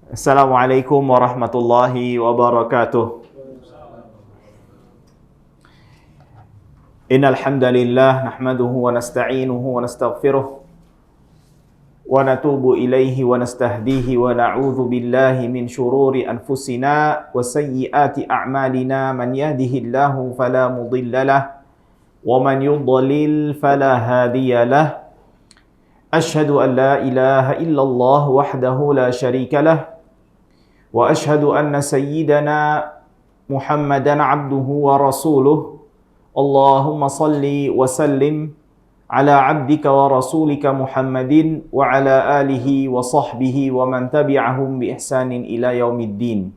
Assalamualaikum warahmatullahi wabarakatuh. Innal hamdalillah nahmaduhu wa nasta'inuhu wa nastaghfiruh wa natubu ilaihi wa nastahdihi wa na'udzu billahi min shururi anfusina wa sayyiati a'malina. Man yahdihillahu fala mudhillalah wa man yudlil fala hadiyalah. Asyhadu an la ilaha illallah wahdahu la syarikalah wa asyhadu anna sayyidana Muhammadan abduhu wa rasuluh. Allahumma salli wa sallim ala abdika wa rasulika Muhammadin wa ala alihi wa sahbihi wa man tabi'ahum bi ihsanin ila yaumiddin.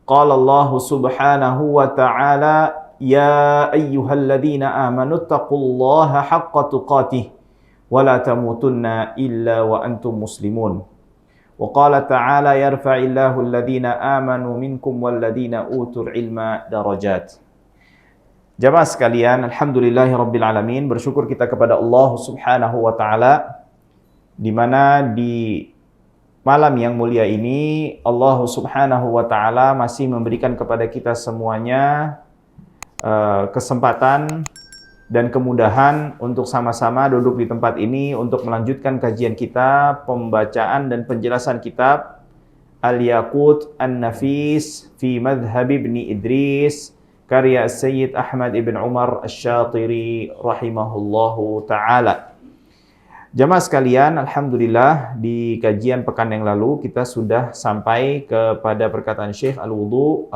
Qala Allah subhanahu wa ta'ala, ya ayyuhalladzina amanu taqullaha haqqa tuqatih wa la tamutunna illa wa antum muslimun. Wa qala ta'ala yarfa'illahu alladhina amanu minkum walladhina utul ilma darajat. Jamaah sekalian, alhamdulillahirabbil alamin, bersyukur kita kepada Allah Subhanahu wa taala di mana di malam yang mulia ini Allah Subhanahu wa taala masih memberikan kepada kita semuanya kesempatan dan kemudahan untuk sama-sama duduk di tempat ini untuk melanjutkan kajian kita, pembacaan dan penjelasan kitab Al-Yaqut An-Nafis fi Madhhab Ibni Idris karya Sayyid Ahmad ibn Umar Asy-Syatiri rahimahullahu ta'ala. Jamaah sekalian, alhamdulillah di kajian pekan yang lalu kita sudah sampai kepada perkataan Syekh al-wudu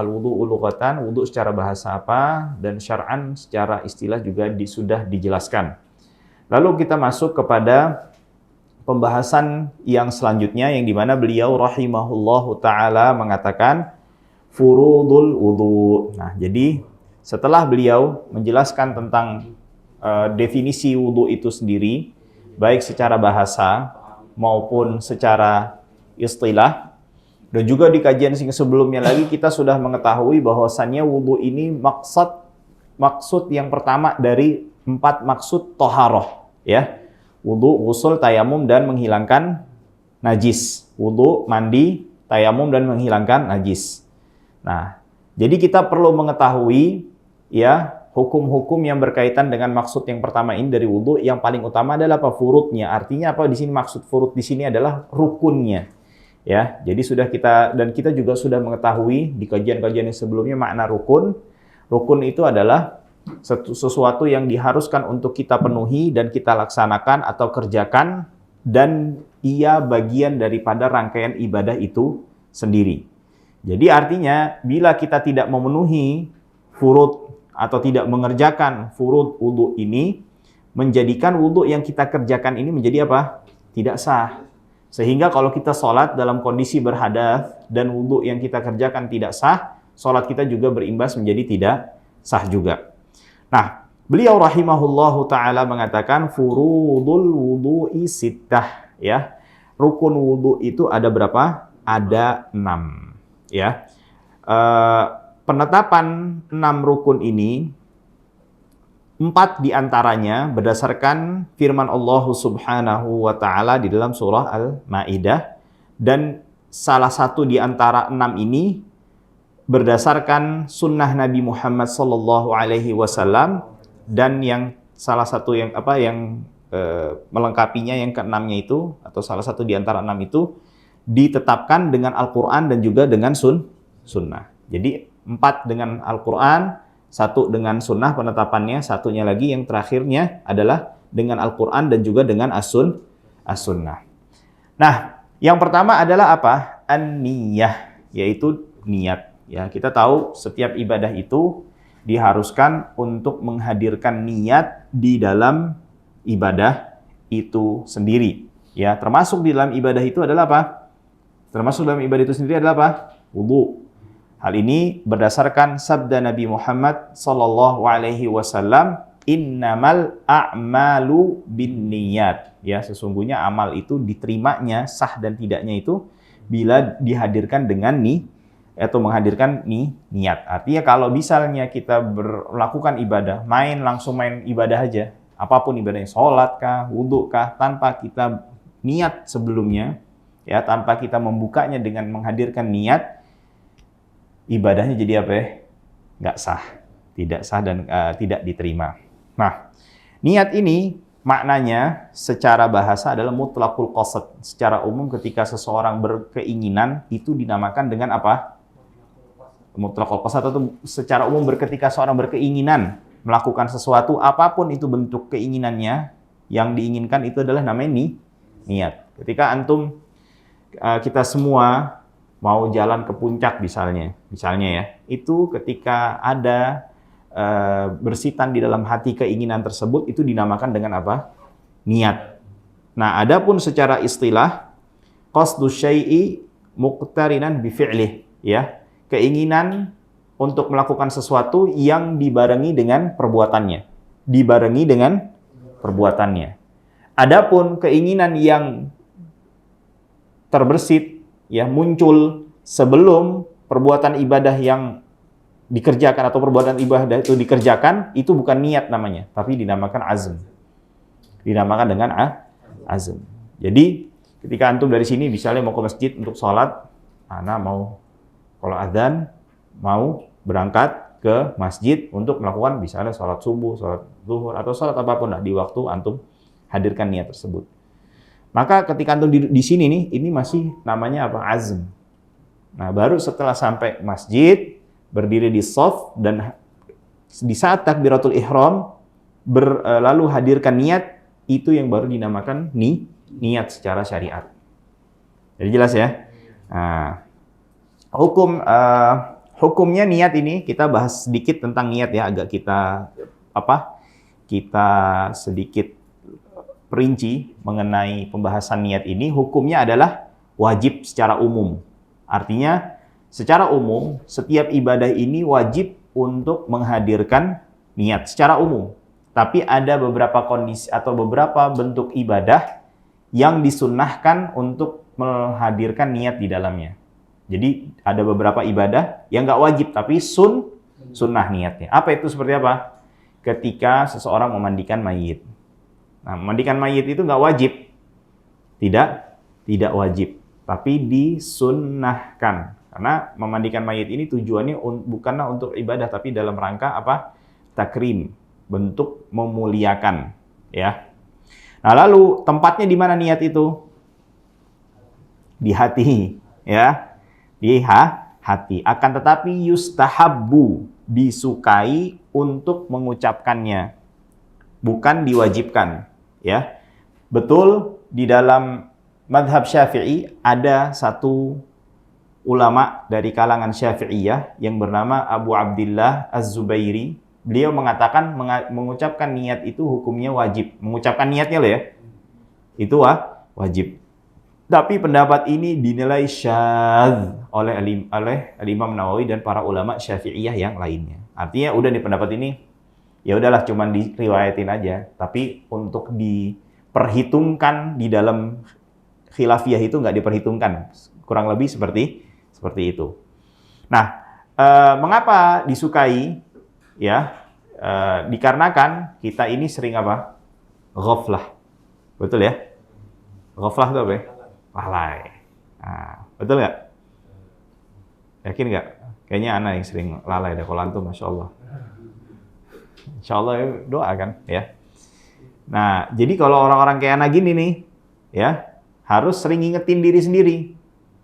lughatan, wudu secara bahasa apa, dan syar'an secara istilah juga sudah dijelaskan. Lalu kita masuk kepada pembahasan yang selanjutnya yang dimana beliau rahimahullahu ta'ala mengatakan furudul wudu. Nah, jadi setelah beliau menjelaskan tentang definisi wudu itu sendiri, baik secara bahasa maupun secara istilah, dan juga di kajian sebelumnya lagi kita sudah mengetahui bahwasannya wudu ini maksud yang pertama dari 4 maksud toharoh, ya. Wudu, ghusl, tayamum, dan menghilangkan najis. Wudu, mandi, tayamum, dan menghilangkan najis. Nah, jadi kita perlu mengetahui ya hukum-hukum yang berkaitan dengan maksud yang pertama ini dari wudu. Yang paling utama adalah apa? Furudnya. Artinya apa di sini? Maksud furud di sini adalah rukunnya. Ya, jadi sudah kita juga sudah mengetahui di kajian-kajian yang sebelumnya makna rukun. Rukun itu adalah sesuatu yang diharuskan untuk kita penuhi dan kita laksanakan atau kerjakan, dan ia bagian daripada rangkaian ibadah itu sendiri. Jadi artinya bila kita tidak memenuhi furud atau tidak mengerjakan furud wudu ini, menjadikan wudu yang kita kerjakan ini menjadi apa? Tidak sah. Sehingga kalau kita sholat dalam kondisi berhadas dan wudu yang kita kerjakan tidak sah, sholat kita juga berimbas menjadi tidak sah juga. Nah, beliau rahimahullahu ta'ala mengatakan furudul wudu'i sittah, ya. Rukun wudu itu ada berapa? Ada 6. Ya, penetapan 6 rukun ini, 4 diantaranya berdasarkan firman Allah Subhanahu wa ta'ala di dalam surah Al-Ma'idah, dan salah satu di antara 6 ini berdasarkan sunnah Nabi Muhammad sallallahu alaihi wasallam, dan yang salah satu yang melengkapinya yang ke-6-nya itu, atau salah satu di antara 6 itu ditetapkan dengan Al-Quran dan juga dengan sunnah. Jadi 4 dengan Al-Quran, 1 dengan sunnah penetapannya, satunya lagi yang terakhirnya adalah dengan Al-Quran dan juga dengan as-sunnah. Nah, yang pertama adalah apa? An-niyah, yaitu niat. Ya, kita tahu setiap ibadah itu diharuskan untuk menghadirkan niat di dalam ibadah itu sendiri. Ya, termasuk di dalam ibadah itu adalah apa? Termasuk dalam ibadah itu sendiri adalah apa? Wudu. Hal ini berdasarkan sabda Nabi Muhammad sallallahu alaihi wasallam, innamal a'malu binniyat. Ya, sesungguhnya amal itu diterimanya, sah dan tidaknya itu bila dihadirkan dengan atau menghadirkan niat. Artinya kalau misalnya kita melakukan ibadah, langsung main ibadah aja, apapun ibadahnya, sholat kah, wudu kah, tanpa kita niat sebelumnya, ya, tanpa kita membukanya dengan menghadirkan niat, ibadahnya jadi apa ya? Nggak sah, tidak sah dan tidak diterima. Nah, niat ini maknanya secara bahasa adalah mutlaqul qasad. Secara umum ketika seseorang berkeinginan itu dinamakan dengan apa? Mutlaqul qasad, atau secara umum ketika seorang berkeinginan melakukan sesuatu, apapun itu bentuk keinginannya, yang diinginkan itu adalah namanya niat. Ketika antum kita semua mau jalan ke puncak misalnya ya, itu ketika ada bersitan di dalam hati keinginan tersebut, itu dinamakan dengan apa? Niat. Nah, adapun secara istilah, qasdu syai'i muqtarinan bi fi'lih, ya. Keinginan untuk melakukan sesuatu yang dibarengi dengan perbuatannya. Adapun keinginan yang terbersit, ya, muncul sebelum perbuatan ibadah yang dikerjakan atau perbuatan ibadah itu dikerjakan, itu bukan niat namanya, tapi dinamakan azm. Dinamakan dengan azm. Jadi, ketika antum dari sini misalnya mau ke masjid untuk sholat, ana mau kalau adzan mau berangkat ke masjid untuk melakukan misalnya sholat subuh, sholat zuhur, atau sholat apapun lah di waktu antum hadirkan niat tersebut. Maka ketika antum di sini nih, ini masih namanya apa? Azm. Nah, baru setelah sampai masjid, berdiri di shaf, dan di saat takbiratul ihram lalu hadirkan niat, itu yang baru dinamakan niat secara syariat. Jadi jelas ya. Nah, hukumnya niat ini kita bahas sedikit tentang niat ya, agak kita sedikit perinci mengenai pembahasan niat ini. Hukumnya adalah wajib secara umum. Artinya secara umum, setiap ibadah ini wajib untuk menghadirkan niat secara umum. Tapi ada beberapa kondisi atau beberapa bentuk ibadah yang disunnahkan untuk menghadirkan niat di dalamnya. Jadi ada beberapa ibadah yang nggak wajib, tapi sunnah niatnya. Apa itu, seperti apa? Ketika seseorang memandikan mayit. Nah, memandikan mayit itu nggak wajib. Tidak wajib. Tapi disunnahkan. Karena memandikan mayit ini tujuannya bukanlah untuk ibadah, tapi dalam rangka apa? Takrim, bentuk memuliakan, ya. Nah, lalu tempatnya di mana niat itu? Di hati, ya. Di hati. Akan tetapi yustahabbu, disukai untuk mengucapkannya, bukan diwajibkan, ya. Betul, di dalam madhab Syafi'i ada satu ulama dari kalangan Syafi'iyah yang bernama Abu Abdillah Az-Zubairi. Beliau mengatakan mengucapkan niat itu hukumnya wajib. Mengucapkan niatnya loh ya. Itu wajib. Tapi pendapat ini dinilai syadz oleh Imam Nawawi dan para ulama Syafi'iyah yang lainnya. Artinya udah nih pendapat ini ya udahlah, cuman diriwayatin aja. Tapi untuk diperhitungkan di dalam khilafiyah itu nggak diperhitungkan. Kurang lebih seperti itu. Nah, mengapa disukai? Ya, dikarenakan kita ini sering apa? Ghaflah. Betul ya? Ghaflah itu apa ya? Lalai. Nah, betul nggak? Yakin nggak? Kayaknya anak yang sering lalai deh. Kalau antum, Masya Allah. Insya Allah doa kan, ya. Nah, jadi kalau orang-orang kayak anak gini nih, ya, harus sering ngingetin diri sendiri.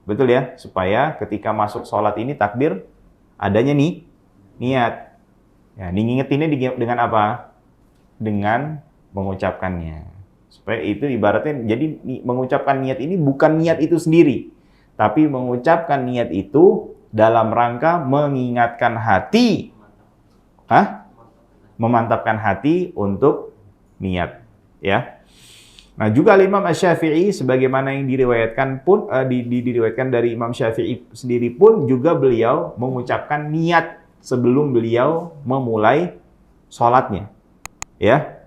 Betul ya? Supaya ketika masuk sholat ini takbir, adanya niat. Ya, ngingetinnya dengan apa? Dengan mengucapkannya. Supaya itu ibaratnya, jadi mengucapkan niat ini bukan niat itu sendiri. Tapi mengucapkan niat itu dalam rangka mengingatkan hati. Memantapkan hati untuk niat. Ya. Nah, juga Imam Asy-Syafi'i sebagaimana yang diriwayatkan pun diriwayatkan dari Imam Syafi'i sendiri pun juga beliau mengucapkan niat sebelum beliau memulai sholatnya. Ya.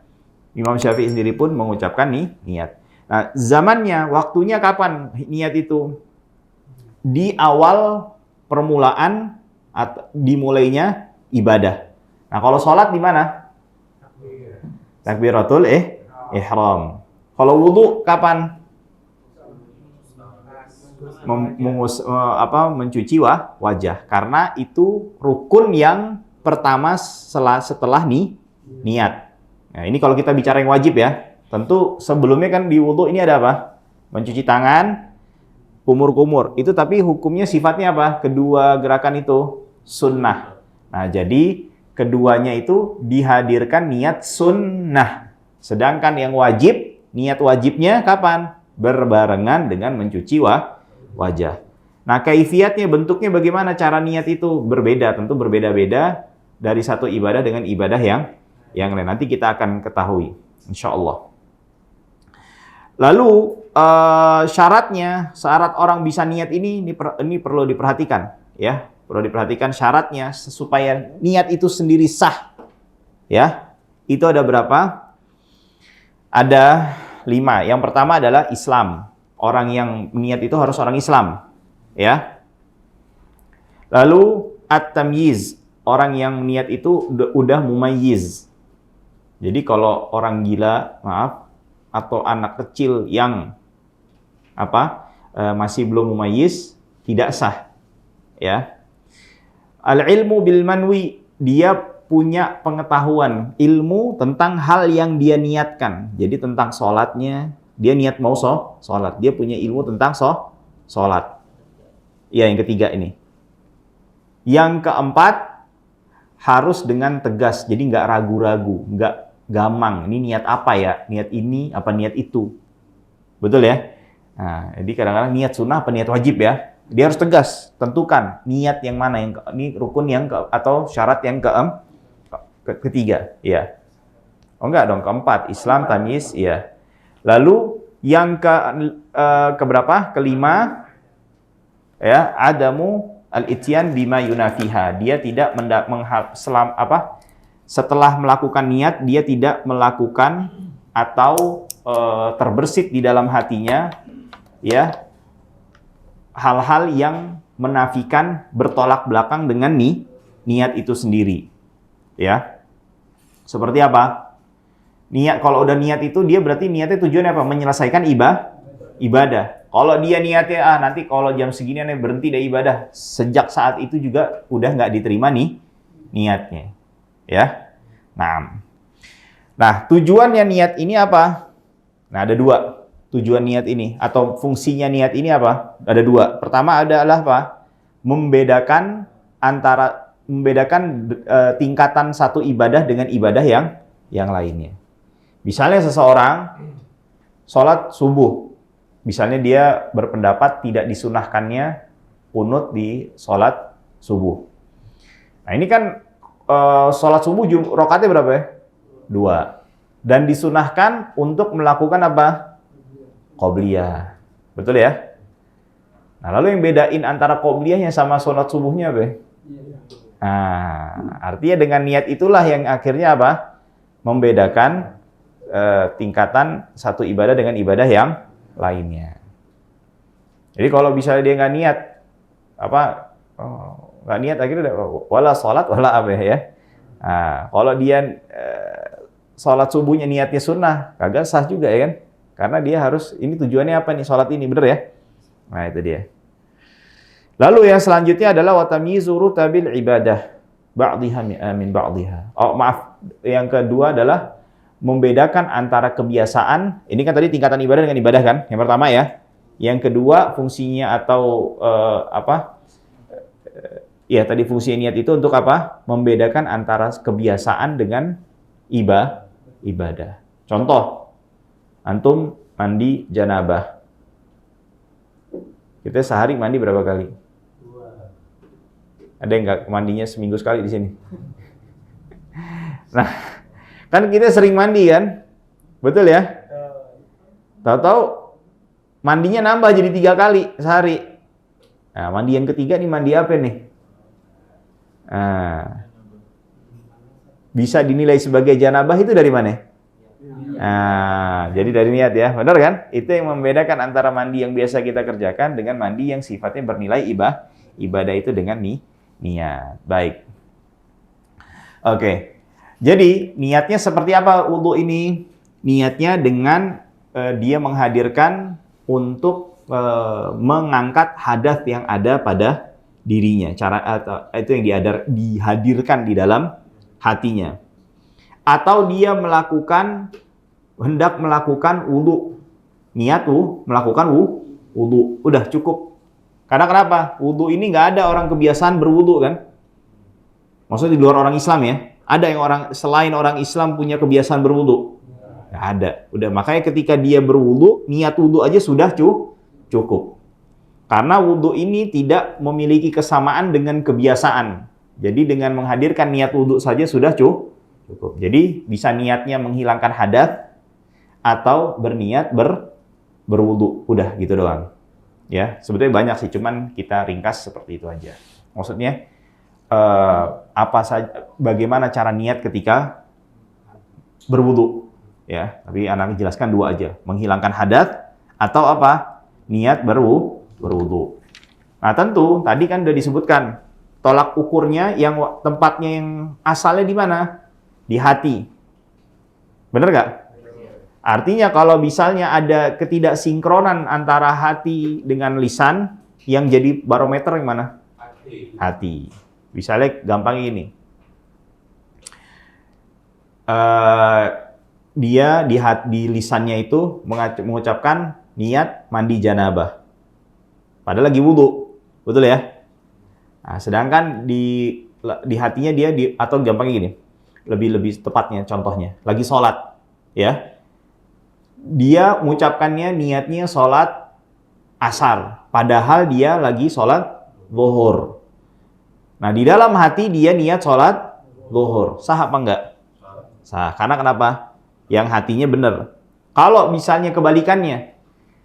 Imam Syafi'i sendiri pun mengucapkan niat. Nah, zamannya, waktunya kapan niat itu? Di awal permulaan atau dimulainya ibadah. Nah, kalau sholat di mana? Takbiratul ihram. Kalau wudu kapan? mencuci wajah. Karena itu rukun yang pertama setelah niat. Nah, ini kalau kita bicara yang wajib ya. Tentu sebelumnya kan di wudu ini ada apa? Mencuci tangan, kumur-kumur. Itu tapi hukumnya sifatnya apa? Kedua gerakan itu sunnah. Nah, jadi keduanya itu dihadirkan niat sunnah. Sedangkan yang wajib, niat wajibnya kapan? Berbarengan dengan mencuci wajah. Nah, kaifiatnya, bentuknya bagaimana cara niat itu? Berbeda, tentu berbeda-beda dari satu ibadah dengan ibadah yang lain. Nanti kita akan ketahui, insya Allah. Lalu syarat orang bisa niat ini perlu diperhatikan, ya. Perlu diperhatikan syaratnya supaya niat itu sendiri sah, ya. Itu ada berapa? Ada 5. Yang pertama adalah Islam. Orang yang niat itu harus orang Islam, ya. Lalu at-tamyiz, orang yang niat itu udah mumayyiz. Jadi kalau orang gila, atau anak kecil yang masih belum mumayyiz, tidak sah, ya. Al-ilmu bil manwi, dia punya pengetahuan ilmu tentang hal yang dia niatkan. Jadi tentang sholatnya, dia niat mau sholat, dia punya ilmu tentang sholat. Ya, yang ketiga ini. Yang keempat, harus dengan tegas, jadi nggak ragu-ragu, nggak gamang. Ini niat apa ya? Niat ini apa niat itu? Betul ya? Nah, jadi kadang-kadang niat sunnah apa niat wajib ya? Dia harus tegas, tentukan niat yang mana, ini rukun atau syarat yang ketiga, ya. Oh enggak dong, keempat, Islam, tamyiz, ya. Lalu yang keberapa? Kelima, ya, adamu al-ityan bima yunafiha. Dia tidak setelah melakukan niat, dia tidak melakukan atau terbersit di dalam hatinya, ya, hal-hal yang menafikan, bertolak belakang dengan niat itu sendiri, ya. Seperti apa? Niat, kalau udah niat itu, dia berarti niatnya tujuannya apa? Menyelesaikan ibadah. Kalau dia niatnya, nanti kalau jam segini berhenti dari ibadah, sejak saat itu juga udah nggak diterima niatnya, ya. Nah, tujuannya niat ini apa? Nah, ada 2 tujuan niat ini, atau fungsinya niat ini apa? Ada 2. Pertama adalah apa? Membedakan tingkatan satu ibadah dengan ibadah yang lainnya. Misalnya seseorang sholat subuh, misalnya dia berpendapat tidak disunahkannya qunut di sholat subuh. Nah, ini kan sholat subuh rakaatnya berapa ya? 2. Dan disunahkan untuk melakukan apa? Qobliyah. Betul ya? Nah, lalu yang bedain antara qobliyahnya sama sholat subuhnya apa? Nah, artinya dengan niat itulah yang akhirnya apa? Membedakan tingkatan satu ibadah dengan ibadah yang lainnya. Jadi kalau misalnya dia nggak niat, nggak niat akhirnya wala sholat wala apa ya? Nah, kalau dia sholat subuhnya niatnya sunnah, kagak sah juga ya kan? Karena dia harus, ini tujuannya apa nih sholat ini, bener ya? Nah, itu dia. Lalu yang selanjutnya adalah watamyizu rutabil ibadah ba'dhiha min ba'dhiha. Oh, maaf. Yang kedua adalah membedakan antara kebiasaan. Ini kan tadi tingkatan ibadah dengan ibadah kan? Yang pertama ya. Yang kedua fungsinya atau ya tadi fungsi niat itu untuk apa? Membedakan antara kebiasaan dengan ibadah. Contoh, antum mandi janabah. Kita sehari mandi berapa kali? 2. Ada yang nggak mandinya seminggu sekali di sini? Nah, kan kita sering mandi kan? Betul ya? Tahu-tahu mandinya nambah jadi 3 kali sehari. Nah, mandi yang ketiga nih mandi apa nih? Nah, bisa dinilai sebagai janabah itu dari mana? Nah, jadi dari niat ya, benar kan? Itu yang membedakan antara mandi yang biasa kita kerjakan dengan mandi yang sifatnya bernilai ibadah itu dengan niat. Baik. Oke. Jadi niatnya seperti apa wudu ini? Niatnya dengan dia menghadirkan untuk mengangkat hadas yang ada pada dirinya. Itu yang dihadirkan di dalam hatinya. Atau dia hendak melakukan wudu. Niat melakukan wudu. Udah cukup. Karena kenapa? Wudu ini nggak ada orang kebiasaan berwudu kan? Maksudnya di luar orang Islam ya. Ada yang selain orang Islam punya kebiasaan berwudu? Nggak ada. Udah, makanya ketika dia berwudu, niat wudu aja sudah cukup. Karena wudu ini tidak memiliki kesamaan dengan kebiasaan. Jadi dengan menghadirkan niat wudu saja sudah cukup. Jadi bisa niatnya menghilangkan hadas atau berniat berwudu. Udah gitu doang. Ya, sebetulnya banyak sih, cuman kita ringkas seperti itu aja. Maksudnya bagaimana cara niat ketika berwudu? Ya, tapi anak jelaskan dua aja, menghilangkan hadas atau apa? Niat berwudu. Nah, tentu tadi kan udah disebutkan tolak ukurnya yang tempatnya yang asalnya di mana? Di hati. Bener nggak? Artinya kalau misalnya ada ketidaksinkronan antara hati dengan lisan, yang jadi barometer yang mana? Hati. Misalnya gampang ini. Dia di lisannya itu mengucapkan niat mandi janabah. Padahal lagi wudu. Betul ya? Nah, sedangkan di hatinya dia atau gampangnya gini. Lebih tepatnya contohnya, lagi sholat, ya. Dia mengucapkannya niatnya sholat asar, padahal dia lagi sholat zuhur. Nah, di dalam hati dia niat sholat zuhur. Sah apa enggak? Sah. Karena kenapa? Yang hatinya benar. Kalau misalnya kebalikannya,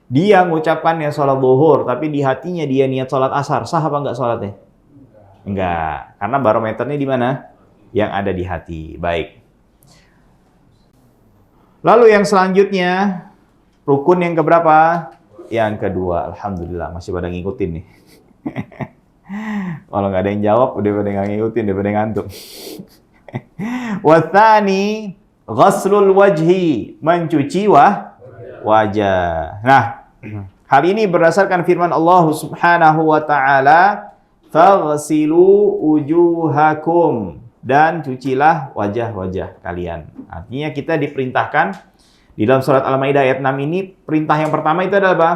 dia mengucapkannya sholat zuhur, tapi di hatinya dia niat sholat asar. Sah apa enggak sholatnya? Enggak. Karena barometernya di mana? Yang ada di hati. Baik. Lalu yang selanjutnya, rukun yang keberapa? Yang kedua. Alhamdulillah, masih pada ngikutin nih. Kalau nggak ada yang jawab, udah pada nggak ngikutin, udah pada ngantuk. Wathani, ghaslul wajhi, mencuci wajah. Nah, hal ini berdasarkan firman Allah Subhanahu wa taala, faghsilu wujuhakum, dan cucilah wajah-wajah kalian. Artinya kita diperintahkan di dalam surat Al-Maidah ayat 6 ini, perintah yang pertama itu adalah apa?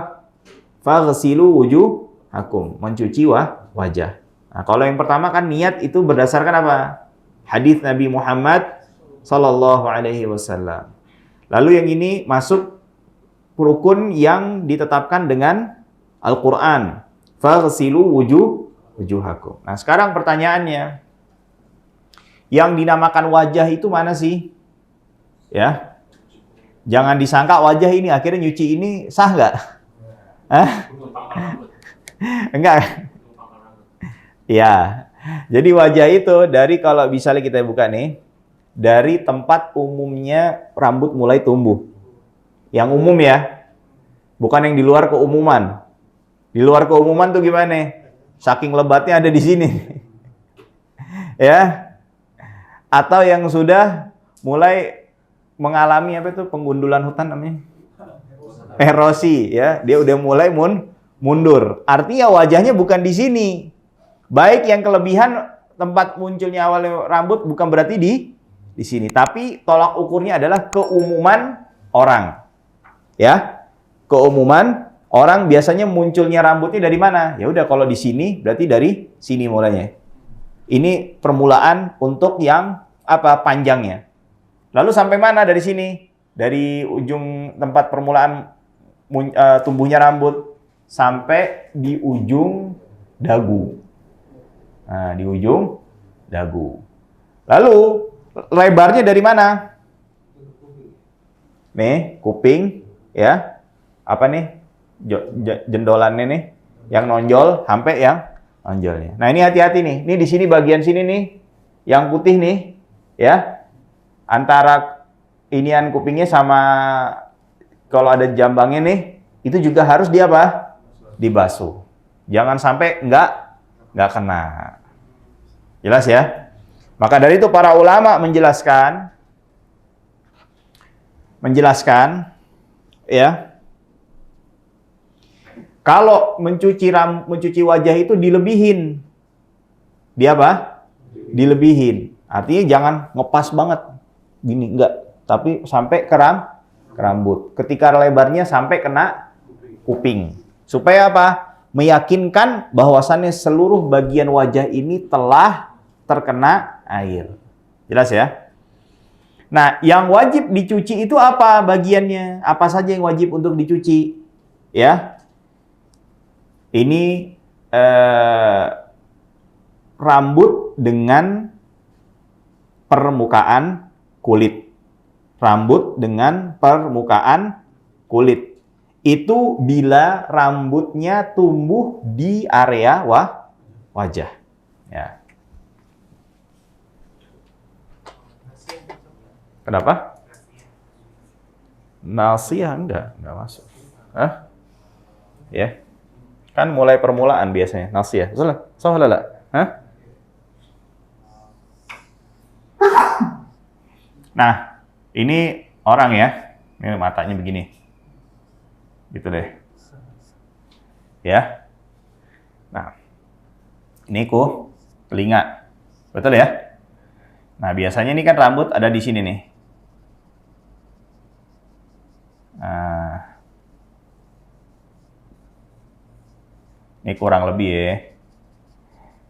Faghsilu wujuhakum, mencuci wajah. Nah, kalau yang pertama kan niat itu berdasarkan apa? Hadis Nabi Muhammad sallallahu alaihi wasallam. Lalu yang ini masuk rukun yang ditetapkan dengan Al-Qur'an. Faghsilu wujuhakum. Nah, sekarang pertanyaannya, yang dinamakan wajah itu mana sih? Ya. Jangan disangka wajah ini akhirnya nyuci ini sah nggak? Enggak. Ya. Jadi wajah itu dari, kalau misalnya kita buka nih, dari tempat umumnya rambut mulai tumbuh. Yang umum ya. Bukan yang di luar keumuman. Di luar keumuman tuh gimana? Saking lebatnya ada di sini. Ya. Atau yang sudah mulai mengalami apa itu, penggundulan hutan namanya? Erosi, ya. Dia udah mulai mundur. Artinya wajahnya bukan di sini. Baik yang kelebihan tempat munculnya awalnya rambut bukan berarti di sini, tapi tolak ukurnya adalah keumuman orang. Ya. Keumuman orang biasanya munculnya rambutnya dari mana? Ya udah, kalau di sini berarti dari sini mulainya. Ini permulaan untuk yang apa, panjangnya. Lalu sampai mana dari sini? Dari ujung tempat permulaan tumbuhnya rambut sampai di ujung dagu. Nah, di ujung dagu. Lalu lebarnya dari mana? Nih, kuping, ya. Apa nih? Jendolannya nih, yang nonjol sampai yang nonjolnya. Nah, ini hati-hati nih. Ini di sini bagian sini nih, yang putih nih, ya. Antara inian kupingnya sama kalau ada jambangnya nih, itu juga harus dibasuh. Jangan sampai nggak kena. Jelas ya? Maka dari itu para ulama menjelaskan ya, Kalau mencuci wajah itu dilebihin. Dia apa? Dilebihin. Artinya jangan ngepas banget. Gini, enggak. Tapi sampai ke rambut. Ketika lebarnya sampai kena kuping. Supaya apa? Meyakinkan bahwasannya seluruh bagian wajah ini telah terkena air. Jelas ya? Nah, yang wajib dicuci itu apa bagiannya? Apa saja yang wajib untuk dicuci? Ya. Ini rambut dengan permukaan kulit. Rambut dengan permukaan kulit. Itu bila rambutnya tumbuh di area wajah. Ya. Kenapa? Nasiyah enggak masuk. Hah? Ya. Kan mulai permulaan biasanya, nasiyah. Salah lah. Hah? Nah, ini orang ya. Ini matanya begini. Gitu deh. Ya. Nah. Ini telinga. Betul ya? Nah, biasanya ini kan rambut ada di sini nih. Nah. Ini kurang lebih ya.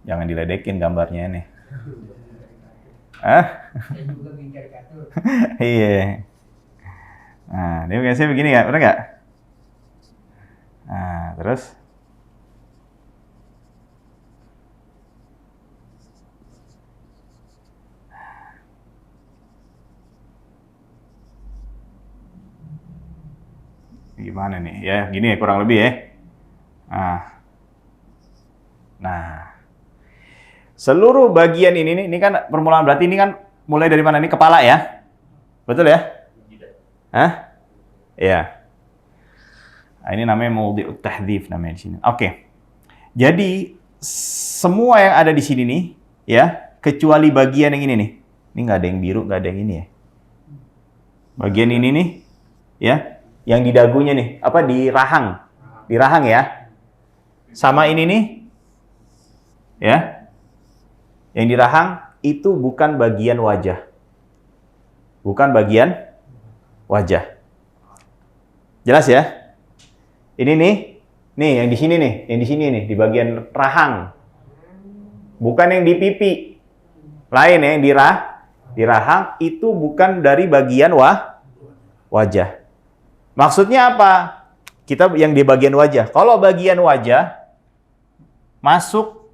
Jangan diledekin gambarnya nih. Iya. Nah, ini biasanya begini ya, benar nggak? Nah, terus gimana nih? Ya, gini ya kurang lebih ya. Nah, seluruh bagian ini kan permulaan, berarti ini kan mulai dari mana? Ini kepala ya? Betul ya? Hah? Ya. Nah, ini namanya mawdhi'ut tahdhif namanya di sini. Oke. Jadi semua yang ada di sini nih, ya, kecuali bagian yang ini nih. Ini nggak ada yang biru, nggak ada yang ini ya. Bagian ini nih, ya, yang di dagunya nih, apa di rahang ya. Sama ini nih, ya, yang di rahang itu bukan bagian wajah. Bukan bagian wajah. Jelas ya? Ini nih yang di sini nih, nih, di bagian rahang. Bukan yang di pipi. Lain ya, yang di rahang itu bukan dari bagian wajah. Maksudnya apa? Kita yang di bagian wajah. Kalau bagian wajah masuk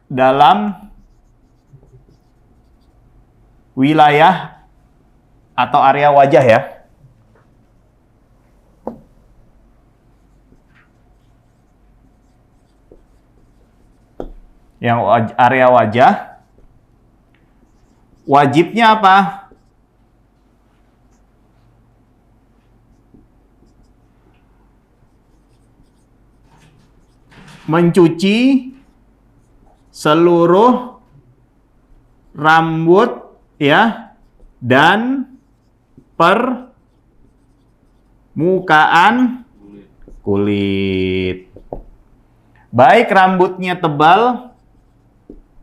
dalam wilayah atau area wajah ya. Yang area wajah wajibnya apa? Mencuci seluruh rambut ya dan permukaan kulit. Baik rambutnya tebal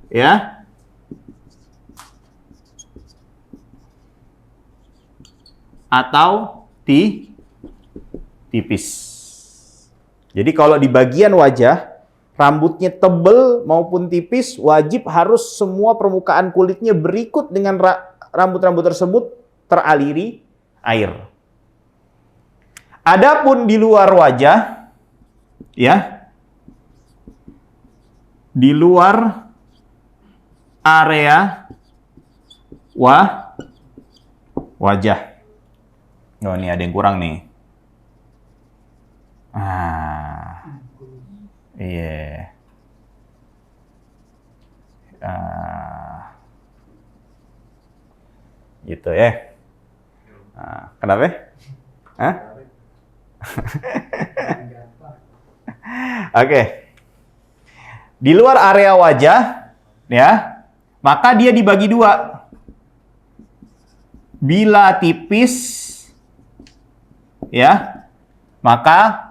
ya atau tipis. Jadi kalau di bagian wajah rambutnya tebal maupun tipis, wajib harus semua permukaan kulitnya berikut dengan rambut-rambut tersebut teraliri air. Adapun di luar wajah, ya, di luar area wajah. Oh, ini ada yang kurang nih. Iya. Gitu ya. Kenapa? Hah? Oke. Di luar area wajah, ya, maka dia dibagi dua. Bila tipis, ya, maka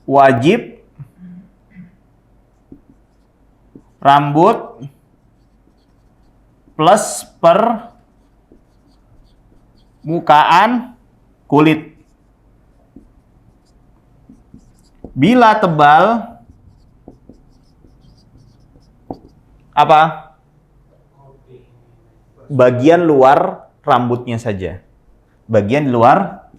wajib rambut plus permukaan kulit. Bila tebal, apa? Bagian luar rambutnya saja. Bagian luar.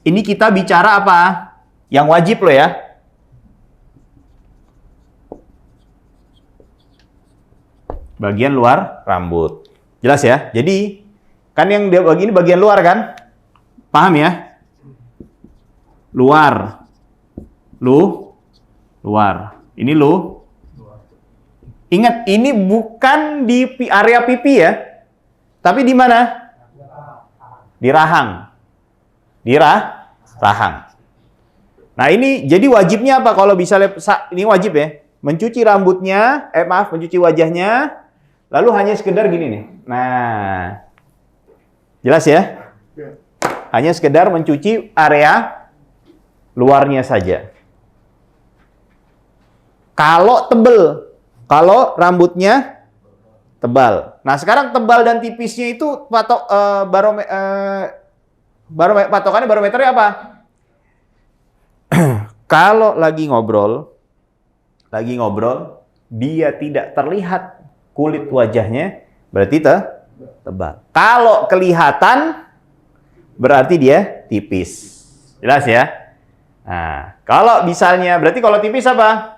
Ini kita bicara apa? Yang wajib loh ya. Bagian luar rambut. Jelas ya? Jadi, kan yang dia bagi ini bagian luar kan? Paham ya? Luar. Luar. Ini Ingat, ini bukan di area pipi ya. Tapi di mana? Di rahang. Rahang. Nah, ini jadi wajibnya apa kalau bisa ini wajib ya. Mencuci rambutnya, mencuci wajahnya, lalu hanya sekedar gini nih. Nah. Jelas ya? Hanya sekedar mencuci area luarnya saja. Kalau rambutnya tebal. Nah, sekarang tebal dan tipisnya itu patokannya barometernya apa? Kalau lagi ngobrol, dia tidak terlihat kulit wajahnya, berarti tebal. Kalau kelihatan, berarti dia tipis. Jelas ya? Nah, kalau misalnya, berarti kalau tipis apa?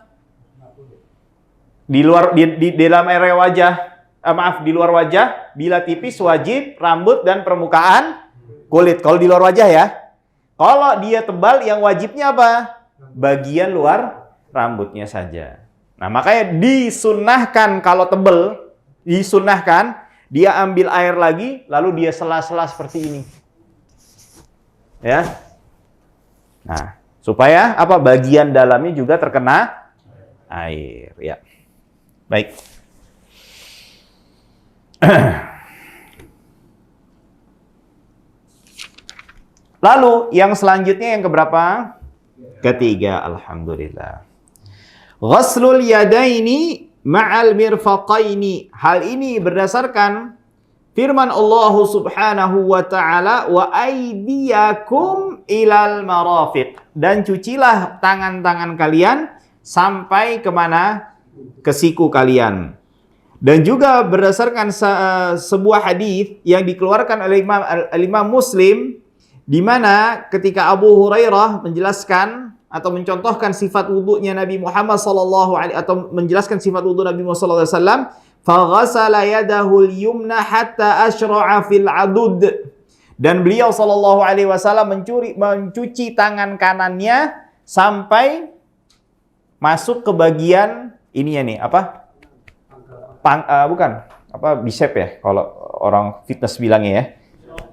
Di dalam area wajah, di luar wajah, bila tipis wajib rambut dan permukaan kulit. Kalau di luar wajah ya. Kalau dia tebal, yang wajibnya apa? Bagian luar rambutnya saja. Nah, makanya disunnahkan kalau tebal, disunnahkan dia ambil air lagi, lalu dia sela-sela seperti ini. Ya. Nah, supaya apa? Bagian dalamnya juga terkena air, ya. Baik. Lalu yang selanjutnya yang keberapa? Ketiga, alhamdulillah. Ghaslul yadaini ma'al mirfaqaini. Hal ini berdasarkan firman Allah Subhanahu wa taala, wa aydiyakum ilal marafiq. Dan cucilah tangan-tangan kalian sampai kemana? Ke siku kalian. Dan juga berdasarkan sebuah hadis yang dikeluarkan oleh Imam Muslim, di mana ketika Abu Hurairah menjelaskan atau mencontohkan sifat wudunya Nabi Muhammad atau menjelaskan sifat wudu Nabi Muhammad sallallahu alaihi wasallam, faghasala yadahu al-yumna hatta ashra'a fil adud. Dan beliau sallallahu alaihi wasallam mencuci tangan kanannya sampai masuk ke bagian ininya nih, apa? Bukan, apa, bicep ya kalau orang fitness bilangnya ya.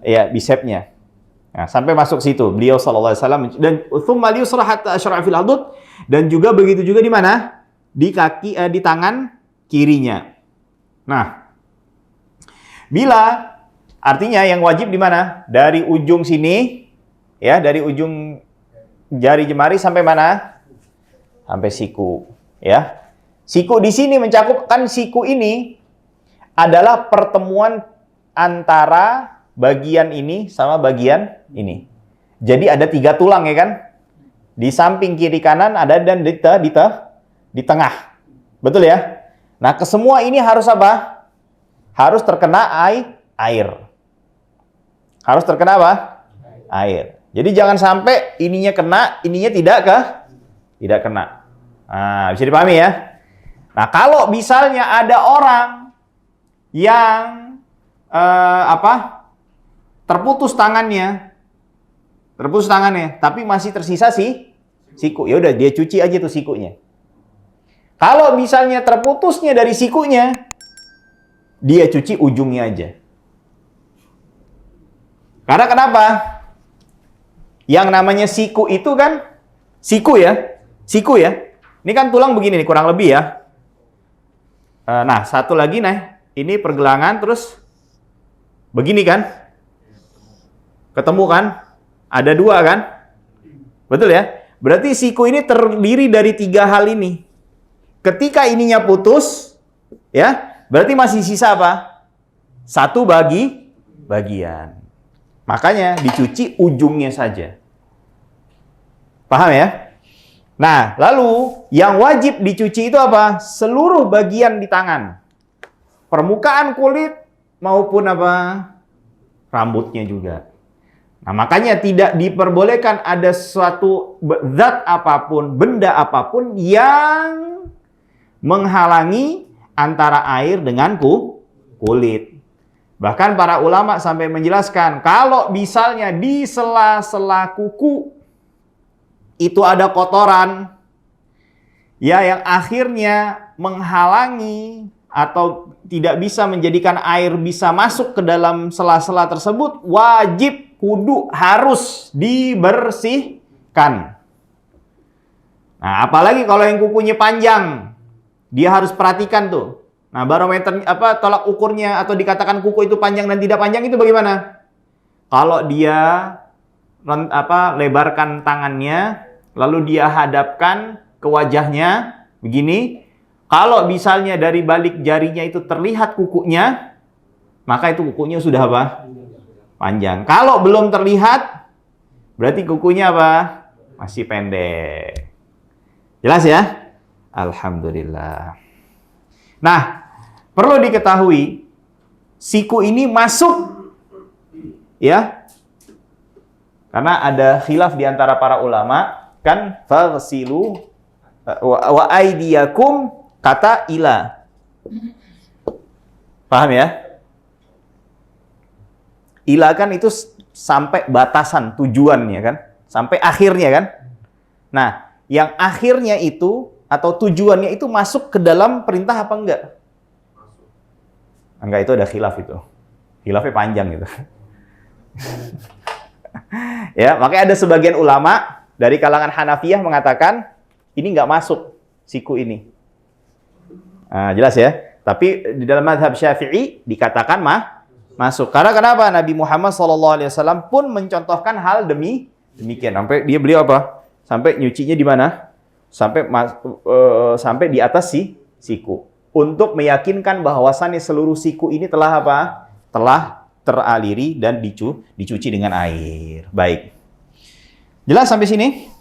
Ya, bicepnya. Nah, sampai masuk situ beliau sallallahu alaihi wasallam, dan tsumma yusra hatta asyra fil adud, dan juga begitu juga di mana? Di kaki, di tangan kirinya. Nah, bila artinya yang wajib di mana? Dari ujung sini ya, dari ujung jari jemari sampai mana? Sampai siku, ya. Siku di sini mencakup, kan siku ini adalah pertemuan antara bagian ini sama bagian ini. Jadi ada 3 tulang ya kan? Di samping kiri kanan ada, dan di tengah. Betul ya? Nah, kesemua ini harus apa? Harus terkena air. Harus terkena apa? Air. Jadi jangan sampai ininya kena, ininya tidak kena. Nah, bisa dipahami ya? Nah, kalau misalnya ada orang yang terputus tangannya, tapi masih tersisa siku, ya udah dia cuci aja tuh sikunya. Kalau misalnya terputusnya dari sikunya, dia cuci ujungnya aja. Karena kenapa? Yang namanya siku itu kan siku ya. Ini kan tulang begini nih kurang lebih ya. Nah, satu lagi ini pergelangan terus begini kan? Ketemu kan? Ada 2 kan? Betul ya? Berarti siku ini terdiri dari 3 hal ini. Ketika ininya putus, ya, berarti masih sisa apa? 1 bagian. Makanya dicuci ujungnya saja. Paham ya? Nah, lalu yang wajib dicuci itu apa? Seluruh bagian di tangan. Permukaan kulit maupun apa? Rambutnya juga. Nah, makanya tidak diperbolehkan ada suatu zat apapun, benda apapun yang menghalangi antara air dengan kulit. Bahkan para ulama sampai menjelaskan, kalau misalnya di sela-sela kuku itu ada kotoran, ya, yang akhirnya menghalangi atau tidak bisa menjadikan air bisa masuk ke dalam sela-sela tersebut, wajib kudu harus dibersihkan. Nah, apalagi kalau yang kukunya panjang, dia harus perhatikan tuh. Nah, barometer tolak ukurnya atau dikatakan kuku itu panjang dan tidak panjang itu bagaimana? Kalau dia lebarkan tangannya, lalu dia hadapkan ke wajahnya begini, kalau misalnya dari balik jarinya itu terlihat kukunya, maka itu kukunya sudah apa? Panjang. Kalau belum terlihat, berarti kukunya apa? Masih pendek. Jelas ya? Alhamdulillah. Nah, perlu diketahui, siku ini masuk, ya, karena ada khilaf di antara para ulama, kan, faghsilu wa aydiyakum, kata ila. Paham ya? Ila kan itu sampai batasan tujuannya kan, sampai akhirnya kan. Nah, yang akhirnya itu atau tujuannya itu masuk ke dalam perintah apa enggak? Enggak, itu ada khilaf itu. Khilafnya panjang gitu. Ya, makanya ada sebagian ulama dari kalangan Hanafiyah mengatakan ini enggak masuk siku ini. Nah, jelas ya. Tapi di dalam mazhab Syafi'i dikatakan masuk. Karena kenapa? Nabi Muhammad SAW pun mencontohkan hal demikian. Sampai beliau apa? Sampai nyucinya di mana? Sampai di atas siku. Untuk meyakinkan bahwasannya seluruh siku ini telah apa? Telah teraliri dan dicuci dengan air. Baik. Jelas sampai sini?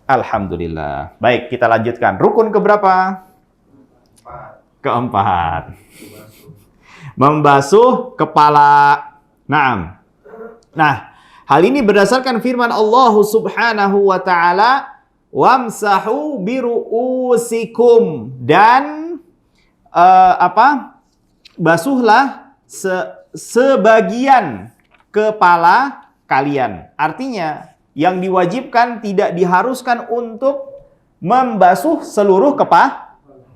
Alhamdulillah. Baik, kita lanjutkan. Rukun keberapa? Keempat. Membasuh kepala. Naam. Nah, hal ini berdasarkan firman Allah Subhanahu wa taala, "Wamsahu biru'usikum." Dan basuhlah sebagian kepala kalian. Artinya, yang diwajibkan tidak diharuskan untuk membasuh seluruh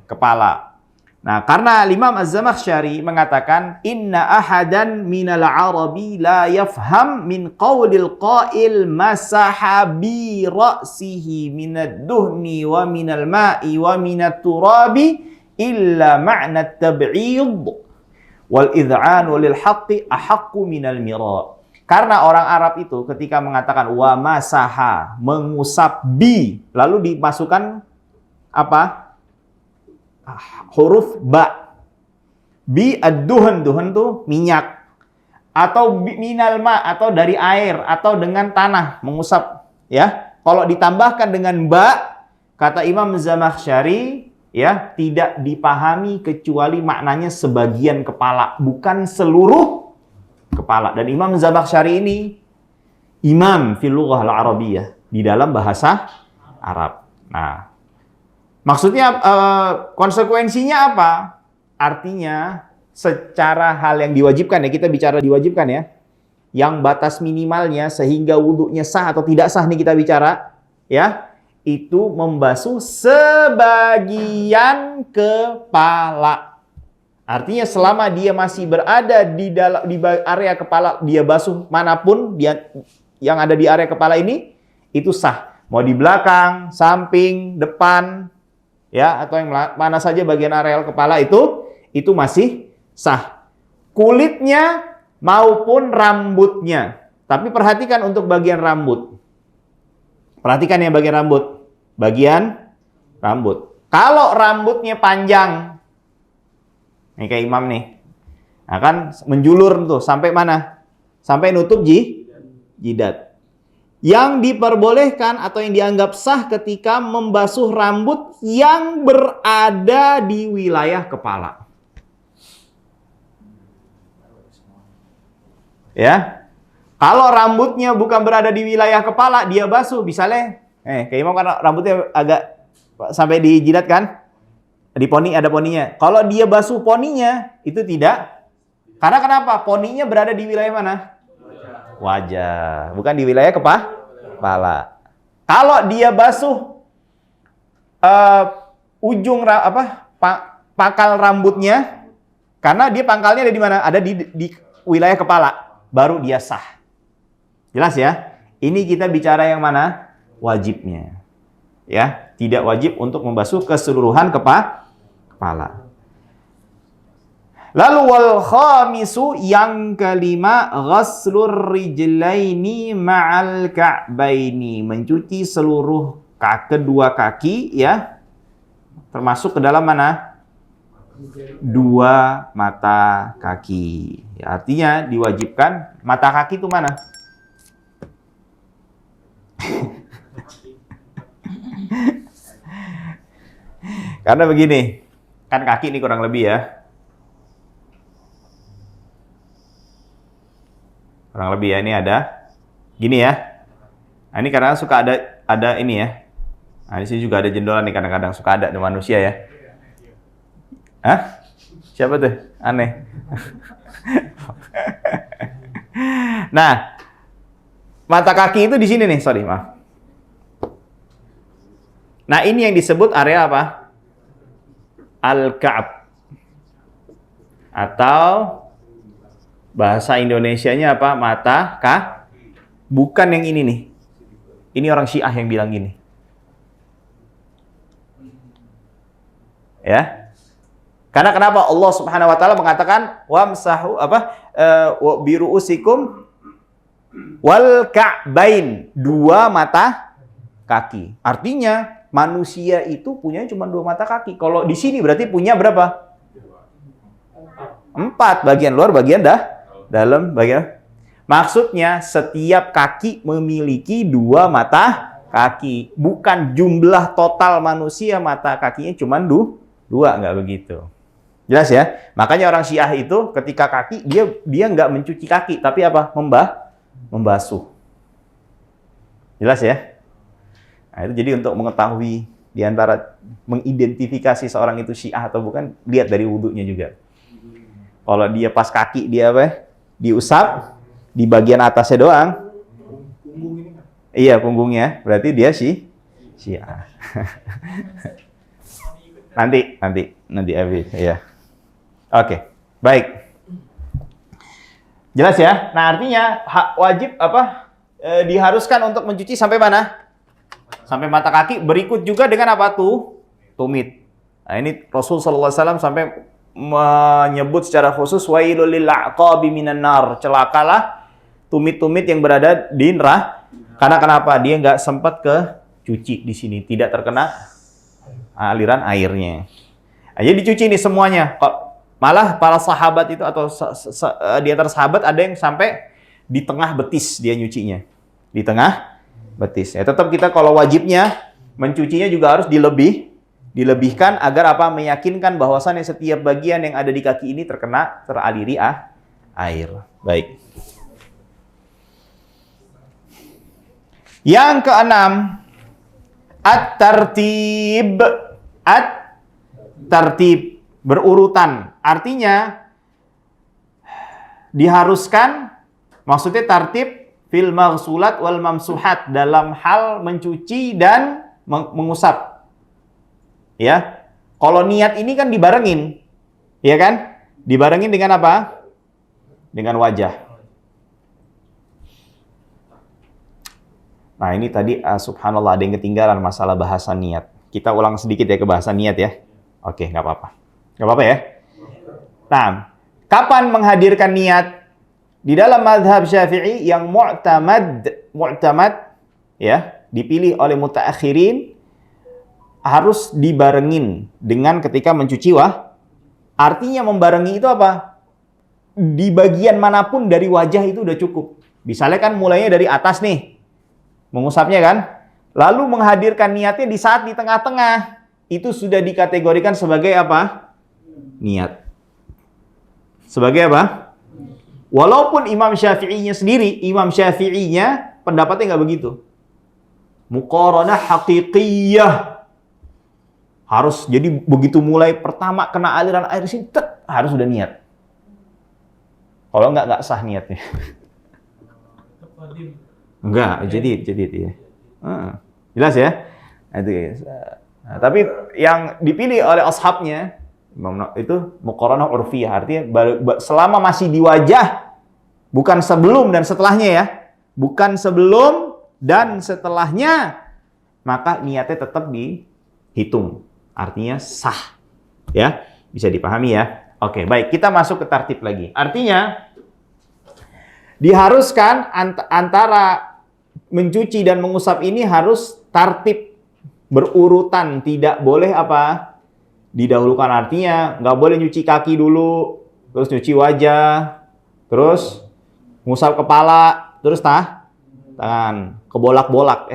kepala. Nah, karena Imam Az-Zamakhsyari mengatakan, "Inna ahadan minal arabi la yafham min qawlil qail masaha bi ra'sihi minad duhni wa minal ma'i wa minat turabi illa ma'na tab'id wal idh'anu lil haqqi ahaqqu minal mira." Karena orang Arab itu ketika mengatakan wa masaha, mengusap bi, lalu dimasukkan apa? Huruf ba. Bi ad-duhn, duhn tuh minyak. Atau minal ma, atau dari air, atau dengan tanah, mengusap, ya. Kalau ditambahkan dengan ba, kata Imam Zamakhsyari, ya, tidak dipahami kecuali maknanya sebagian kepala, bukan seluruh kepala. Dan Imam Zamakhsyari ini imam fil lughah al-arabiyyah, di dalam bahasa Arab. Nah, maksudnya konsekuensinya apa? Artinya secara hal yang diwajibkan ya, kita bicara diwajibkan ya. Yang batas minimalnya sehingga wudunya sah atau tidak sah nih kita bicara, ya. Itu membasuh sebagian kepala. Artinya selama dia masih berada di area kepala, dia basuh manapun dia yang ada di area kepala ini, itu sah. Mau di belakang, samping, depan, ya, atau yang mana saja bagian areal kepala itu masih sah. Kulitnya maupun rambutnya. Tapi perhatikan untuk bagian rambut. Perhatikan ya bagian rambut. bagian rambut. Kalau rambutnya panjang, nih kayak imam nih, nah kan menjulur tuh sampai mana? Sampai nutup jidat. Yang diperbolehkan atau yang dianggap sah ketika membasuh rambut yang berada di wilayah kepala. Ya, kalau rambutnya bukan berada di wilayah kepala, dia basuh, misalnya, kayak imam kan rambutnya agak sampai di jidat kan? Di poni ada poninya. Kalau dia basuh poninya, itu tidak. Karena kenapa? Poninya berada di wilayah mana? Wajah. Bukan di wilayah kepala. Kalau dia basuh ujung pangkal rambutnya, karena dia pangkalnya ada di mana? Ada di wilayah kepala, baru dia sah. Jelas ya? Ini kita bicara yang mana? Wajibnya. Ya, tidak wajib untuk membasuh keseluruhan kepala. Lalu wal khamisu, yang kelima, ghaslur rijlaini ma'al ka'baini, mencuci seluruh kedua kaki, ya, termasuk ke dalam mana? Dua mata kaki. Ya, artinya diwajibkan mata kaki itu mana? Karena begini, kan kaki ini kurang lebih ya. Kurang lebih ya, ini ada gini ya. Nah, ini kadang suka ada ini ya. Nah, di sini juga ada jendolan nih, kadang-kadang suka ada di manusia ya. Hah? Siapa tuh? Aneh. Nah, mata kaki itu di sini nih, sorry, maaf. Nah, ini yang disebut area apa? Al-Ka'b. Atau bahasa Indonesianya apa? Mata bukan yang ini nih. Ini orang Syiah yang bilang gini. Ya. Karena kenapa Allah Subhanahu wa taala mengatakan wamsahu biruusikum wal ka'bain, dua mata kaki. Artinya manusia itu punya cuma dua mata kaki. Kalau di sini berarti punya berapa? 4, bagian luar, bagian dalam, bagian. Maksudnya setiap kaki memiliki dua mata kaki. Bukan jumlah total manusia mata kakinya cuma dua, nggak begitu. Jelas ya? Makanya orang Syiah itu ketika kaki dia nggak mencuci kaki, tapi apa? Membasuh. Jelas ya? Nah, itu jadi untuk mengetahui di antara mengidentifikasi seorang itu Syiah atau bukan, lihat dari wudunya juga. Kalau dia pas kaki dia apa? Diusap di bagian atasnya doang. Punggung ini kan? Iya, punggungnya. Berarti dia Syiah. nanti habis ya. Oke, baik. Jelas ya? Nah, artinya wajib diharuskan untuk mencuci sampai mana? Sampai mata kaki. Berikut juga dengan apa tuh? Tumit. Nah, ini Rasul sallallahu alaihi wasallam sampai menyebut secara khusus wailul lil aqabi minan nar. Celakalah tumit-tumit yang berada di neraka. Karena kenapa? Dia nggak sempat ke cuci di sini, tidak terkena aliran airnya. Nah, jadi dicuci nih semuanya. Malah para sahabat itu atau di antara sahabat ada yang sampai di tengah betis dia nyucinya. Di tengah betis. Ya, tetap kita kalau wajibnya mencucinya juga harus dilebihkan agar apa? Meyakinkan bahwasannya setiap bagian yang ada di kaki ini teraliri air. Baik. Yang keenam, at-tartib. At-tartib, berurutan. Artinya diharuskan, maksudnya tartib fil maghsulat wal mamsuhat, dalam hal mencuci dan mengusap. Ya. Kalau niat ini kan dibarengin. Ya kan? Dibarengin dengan apa? Dengan wajah. Nah, ini tadi subhanallah ada yang ketinggalan masalah bahasa niat. Kita ulang sedikit ya ke bahasa niat ya. Oke, nggak apa-apa. Nggak apa-apa ya? Nah, kapan menghadirkan niat? Di dalam mazhab Syafi'i yang mu'tamad ya, dipilih oleh mutaakhirin, harus dibarengin dengan ketika mencuci artinya membarengi itu apa? Di bagian manapun dari wajah itu udah cukup. Misalnya kan mulainya dari atas nih, mengusapnya kan, lalu menghadirkan niatnya di saat di tengah-tengah, itu sudah dikategorikan sebagai apa? Niat. Sebagai apa? Walaupun Imam Syafi'inya sendiri, Imam Syafi'inya pendapatnya nggak begitu. Muqaranah haqiqiyah. Harus jadi begitu mulai pertama kena aliran air sini, harus udah niat. Kalau nggak sah niatnya. Enggak, jadi ya. Jelas ya? Nah, tapi yang dipilih oleh ashabnya itu muqaranah urfiyah, artinya selama masih di wajah, bukan sebelum dan setelahnya ya. Bukan sebelum dan setelahnya, maka niatnya tetap dihitung. Artinya sah. Ya, bisa dipahami ya. Oke, baik. Kita masuk ke tartib lagi. Artinya diharuskan antara mencuci dan mengusap ini harus tartib, berurutan, tidak boleh apa? Didahulukan. Artinya nggak boleh nyuci kaki dulu, terus nyuci wajah, terus ngusap kepala, terus tangan, kebolak-balik.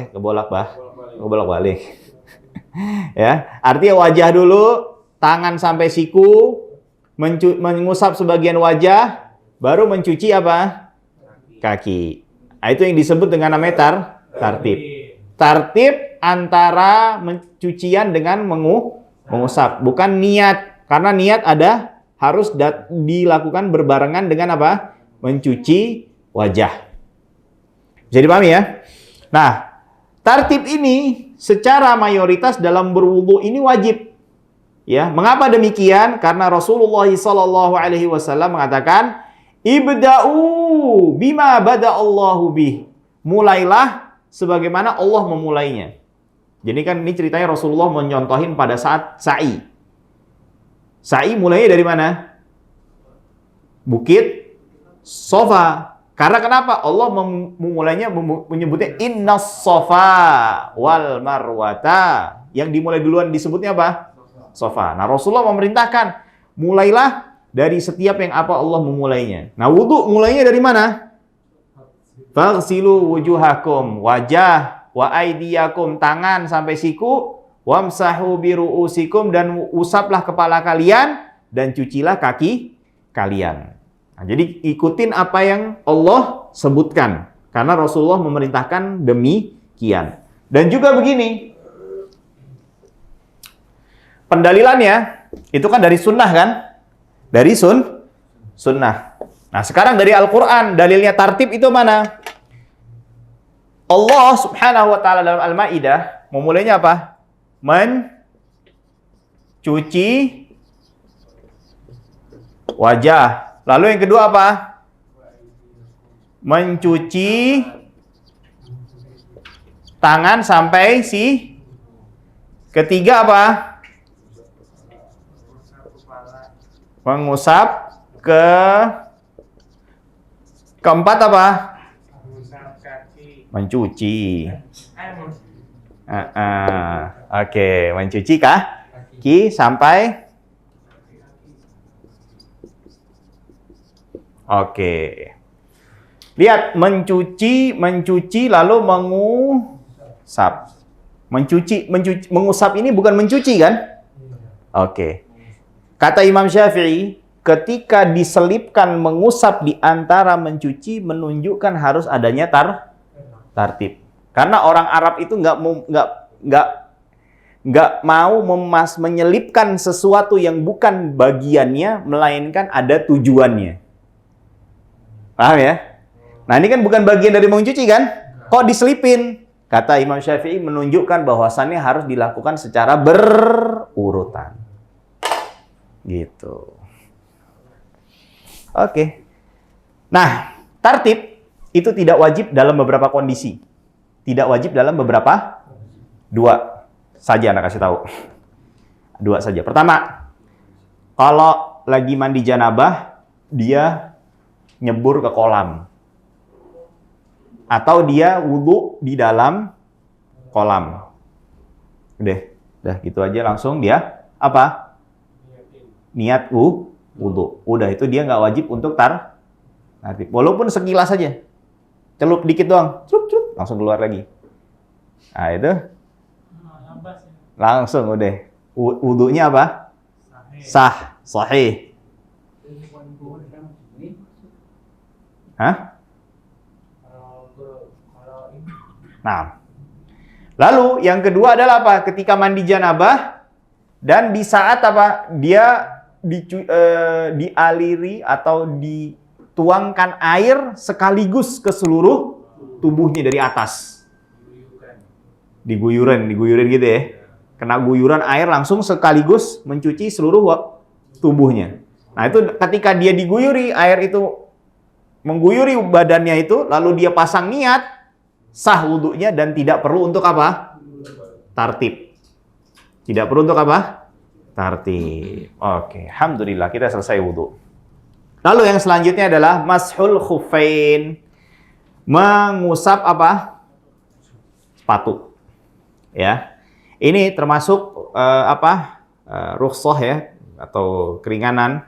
Ya, artinya wajah dulu, tangan sampai siku, mengusap sebagian wajah, baru mencuci apa? Kaki. Nah, itu yang disebut dengan namanya tartib. Tartib antara mencucian dengan mengusap, bukan niat. Karena niat harus dilakukan berbarengan dengan apa? Mencuci wajah. Bisa dipahami ya? Nah, tartib ini secara mayoritas dalam berwudu ini wajib. Ya, mengapa demikian? Karena Rasulullah SAW mengatakan, "Ibda'u bima bada'allahu bih." Mulailah sebagaimana Allah memulainya. Jadi kan ini ceritanya Rasulullah menyontohin pada saat sa'i. Sa'i mulainya dari mana? Bukit Sofa. Karena kenapa? Allah memulainya menyebutnya Innas Sofa wal Marwata. Yang dimulai duluan disebutnya apa? Sofa. Nah, Rasulullah memerintahkan, mulailah dari setiap yang apa Allah memulainya. Nah, wudu mulainya dari mana? Faghsilu wujuhakum, wajah, wa aidiyakum, tangan sampai siku, wamsahu biru'usikum, dan usaplah kepala kalian dan cucilah kaki kalian. Nah, jadi ikutin apa yang Allah sebutkan. Karena Rasulullah memerintahkan demikian. Dan juga begini. Pendalilannya, itu kan dari sunnah kan? Dari sunnah. Nah, sekarang dari Al-Quran, dalilnya tartib itu mana? Allah subhanahu wa ta'ala dalam Al-Ma'idah, memulainya apa? Mencuci wajah. Lalu yang kedua apa? Mencuci tangan sampai ketiga apa? Mengusap keempat apa? Mencuci. Oke, mencuci kaki sampai. Oke. Lihat, mencuci lalu mengusap. Mengusap ini bukan mencuci kan? Oke. Kata Imam Syafi'i, ketika diselipkan mengusap di antara mencuci menunjukkan harus adanya tartib. Karena orang Arab itu nggak mau menyelipkan sesuatu yang bukan bagiannya, melainkan ada tujuannya. Paham ya? Nah, ini kan bukan bagian dari mencuci kan? Kok diselipin? Kata Imam Syafi'i menunjukkan bahwasannya harus dilakukan secara berurutan. Gitu. Oke. Nah, tartib itu tidak wajib dalam beberapa kondisi. Tidak wajib dalam beberapa, dua saja anak kasih tahu. Dua saja. Pertama, kalau lagi mandi janabah, dia nyebur ke kolam. Atau dia wudu di dalam kolam. Udah. Udah gitu aja langsung dia apa? Niat wudu. Udah itu dia nggak wajib untuk tartib. Walaupun sekilas saja. Celup dikit doang. Celup, langsung keluar lagi. Nah, itu langsung udah. Wudunya apa? Sah, sahih. Hah? Nah, lalu yang kedua adalah apa? Ketika mandi janabah dan di saat apa? Dia dialiri atau dituangkan air sekaligus ke seluruh tubuhnya dari atas. Diguyurin gitu ya. Kena guyuran air langsung sekaligus mencuci seluruh tubuhnya. Nah, itu ketika dia diguyuri, air itu mengguyuri badannya itu, lalu dia pasang niat, sah wudunya dan tidak perlu untuk apa? Tartib. Tidak perlu untuk apa? Tartib. Oke, alhamdulillah kita selesai wudu. Lalu yang selanjutnya adalah mashul khuffain. Mengusap apa? Sepatu. Ya. Ini termasuk rukhsah ya atau keringanan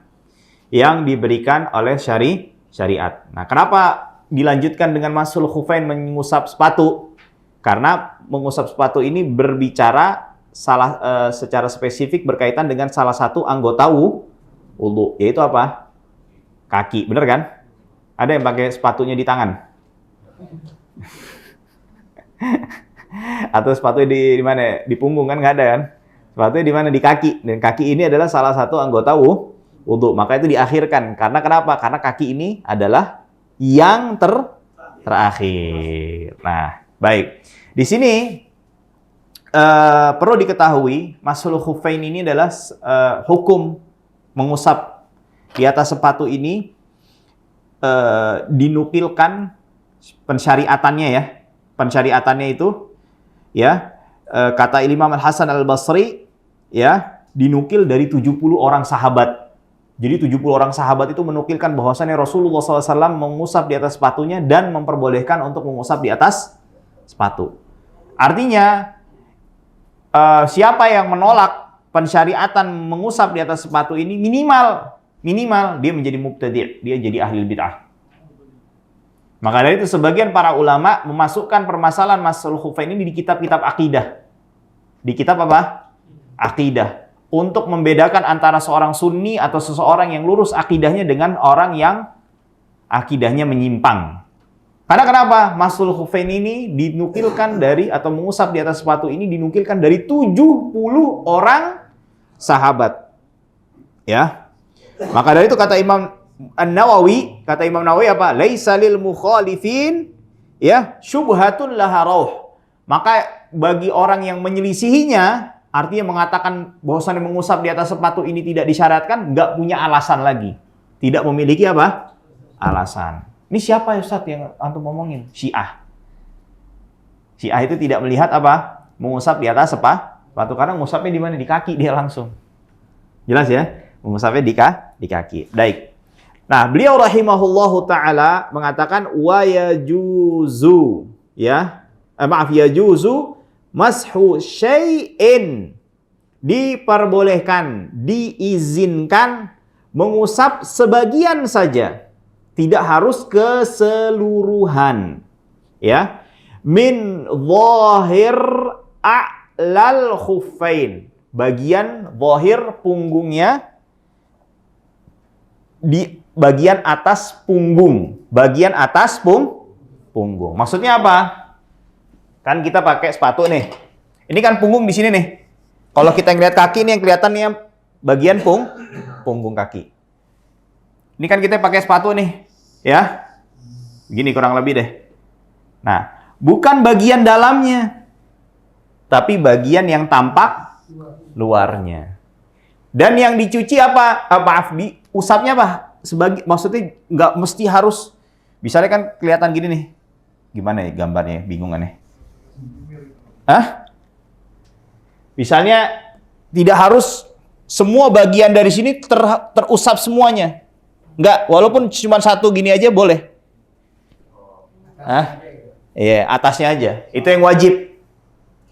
yang diberikan oleh syariat. Nah, kenapa dilanjutkan dengan mashul khuffain mengusap sepatu? Karena mengusap sepatu ini berbicara secara spesifik berkaitan dengan salah satu anggota wudu, yaitu apa? Kaki, bener kan? Ada yang pakai sepatunya di tangan? Atau sepatunya di mana? Di punggung kan nggak ada kan? Sepatunya di mana? Di kaki. Dan kaki ini adalah salah satu anggota wudu. Maka itu diakhirkan. Karena kenapa? Karena kaki ini adalah yang terakhir. Nah, baik. Di sini perlu diketahui, mashul khuffain ini adalah hukum mengusap di atas sepatu ini dinukilkan pensyariatannya ya. Pensyariatannya itu ya, kata Imam Al-Hasan Al-Basri ya, dinukil dari 70 orang sahabat. Jadi 70 orang sahabat itu menukilkan bahwasannya Rasulullah SAW mengusap di atas sepatunya dan memperbolehkan untuk mengusap di atas sepatu. Artinya siapa yang menolak pensyariatan mengusap di atas sepatu ini minimal dia menjadi mubtadi', dia jadi ahli bid'ah. Maka dari itu sebagian para ulama memasukkan permasalahan mashul khuffain ini di kitab-kitab akidah. Di kitab apa? Akidah. Untuk membedakan antara seorang sunni atau seseorang yang lurus akidahnya dengan orang yang akidahnya menyimpang. Karena kenapa? Mashul khuffain ini dinukilkan dari, atau mengusap di atas sepatu ini dinukilkan dari 70 orang sahabat. Ya. Maka dari itu kata Imam Nawawi apa? Laisa lil mukhalifin ya syubhatun laha rauh. Maka bagi orang yang menyelisihinya, artinya mengatakan bahwasannya mengusap di atas sepatu ini tidak disyaratkan, nggak punya alasan lagi. Tidak memiliki apa? Alasan. Ini siapa ya Ustaz yang antum ngomongin? Syiah. Syiah itu tidak melihat apa? Mengusap di atas sepatu. Karena mengusapnya di mana? Di kaki dia langsung. Jelas ya? Mengusapnya di kaki. Baik. Nah, beliau rahimahullahu ta'ala mengatakan wa yajuzu ya. Yajuzu mashu syai'in. Diperbolehkan, diizinkan mengusap sebagian saja. Tidak harus keseluruhan. Ya. Min zahir a'lal khuffain. Bagian zahir punggungnya di bagian atas punggung. Bagian atas punggung. Maksudnya apa? Kan kita pakai sepatu nih. Ini kan punggung di sini nih. Kalau kita ngeliat kaki nih yang kelihatan nih bagian punggung kaki. Ini kan kita pakai sepatu nih, ya. Begini kurang lebih deh. Nah, bukan bagian dalamnya, tapi bagian yang tampak luarnya. Dan yang dicuci apa? Diusapnya apa? Maksudnya nggak mesti harus. Misalnya kan kelihatan gini nih. Gimana ya gambarnya? Bingung aneh. Misalnya tidak harus semua bagian dari sini terusap semuanya. Enggak, walaupun cuma satu gini aja boleh. Iya, atasnya aja. Itu yang wajib.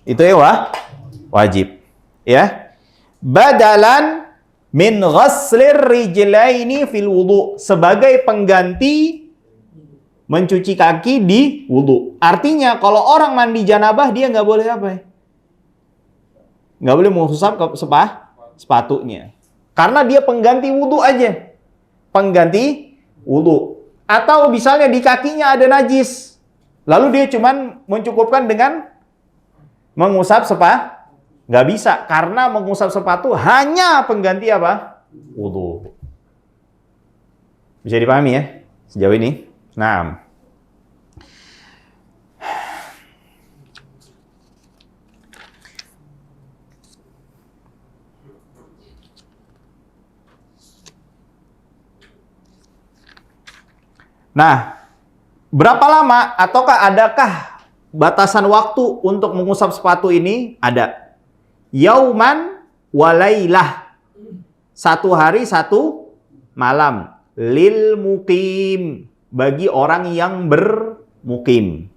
Itu yang wajib. Ya. Badalan min ghaslir rijlaini fil wudu, sebagai pengganti mencuci kaki di wudu. Artinya kalau orang mandi janabah dia nggak boleh apa ya? Nggak boleh mengusap ke sepatunya. Karena dia pengganti wudu aja. Pengganti wudu. Atau misalnya di kakinya ada najis. Lalu dia cuman mencukupkan dengan mengusap nggak bisa. Karena mengusap sepatu hanya pengganti apa? Wudu. Bisa dipahami ya sejauh ini? Nah. Nah, berapa lama ataukah adakah batasan waktu untuk mengusap sepatu ini? Ada. Yauman walailah. 1 hari 1 malam. Lil muqim. Bagi orang yang bermukim.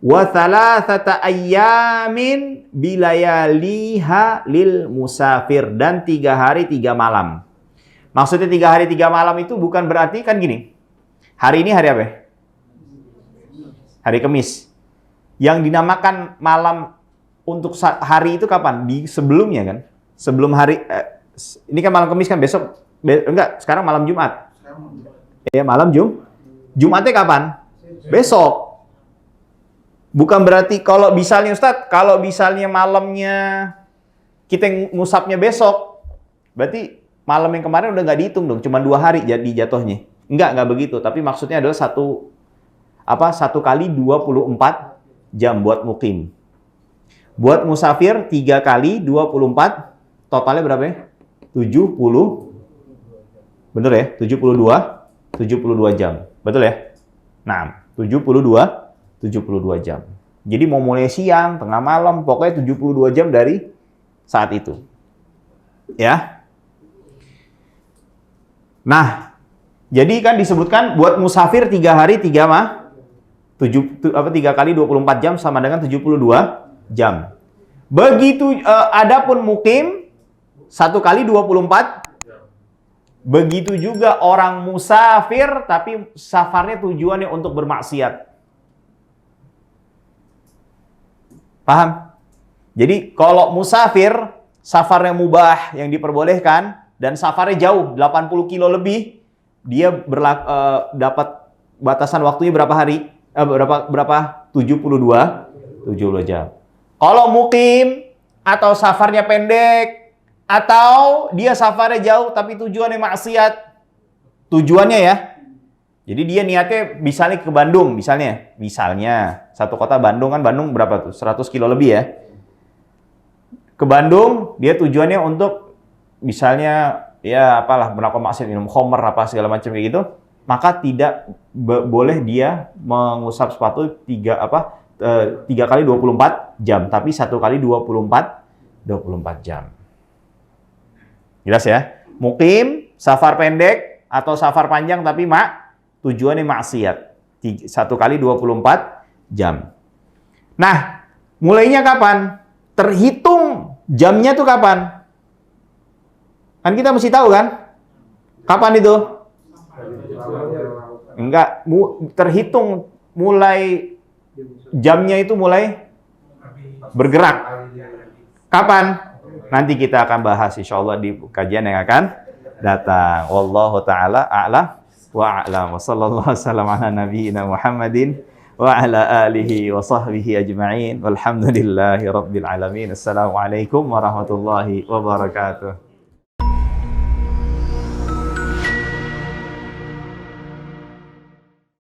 Wa thalathata ayyamin bilayaliha lil musafir. Dan 3 hari 3 malam. Maksudnya 3 hari 3 malam itu bukan berarti kan gini. Hari ini hari apa? Hari Kamis. Yang dinamakan malam untuk hari itu kapan? Di sebelumnya kan? Sebelum hari ini kan malam Kamis kan, besok enggak, sekarang malam Jumat. Ya, malam Jumatnya kapan? Besok. Bukan berarti kalau misalnya Ustadz, kalau misalnya malamnya kita ngusapnya besok, berarti malam yang kemarin udah nggak dihitung dong, cuma 2 hari jadi jatuhnya. Enggak begitu. Tapi maksudnya adalah 1 kali 24 jam buat mukim. Buat musafir 3 kali 24, totalnya berapa ya? 70. Bener ya? 72 jam. Betul ya? Nah, 72 jam. Jadi mau mulai siang, tengah malam, pokoknya 72 jam dari saat itu. Ya. Nah, jadi kan disebutkan buat musafir 3 hari 3 kali 24 jam sama dengan 72 jam. Begitu adapun mukim 1 kali 24. Begitu juga orang musafir tapi safarnya tujuannya untuk bermaksiat. Paham? Jadi kalau musafir safarnya mubah yang diperbolehkan dan safarnya jauh 80 kilo lebih, dia dapat batasan waktunya berapa hari? Berapa? 72 jam. Kalau mukim atau safarnya pendek atau dia safarnya jauh tapi tujuannya maksiat. Tujuannya ya. Jadi dia niatnya misalnya ke Bandung, misalnya satu kota Bandung kan, Bandung berapa tuh? 100 kilo lebih ya. Ke Bandung dia tujuannya untuk misalnya ya apalah, melakukan maksiat, minum khamr apa segala macam kayak gitu, maka tidak boleh dia mengusap sepatu 3 kali 24 jam, tapi 1 kali 24 jam. Jelas ya? Mukim, safar pendek atau safar panjang tapi tujuannya maksiat. 1 kali 24 jam. Nah, mulainya kapan? Terhitung jamnya tuh kapan? Kan kita mesti tahu kan? Kapan itu? Enggak, terhitung mulai jamnya itu mulai bergerak. Kapan? Nanti kita akan bahas insyaallah di kajian yang akan datang. Wallahu taala a'lam wa a'lam. Wa sallallahu wasallam ala nabiyyina Muhammadin wa ala alihi wa sahbihi ajma'in. Walhamdulillahi rabbil alamin. Assalamualaikum warahmatullahi wabarakatuh.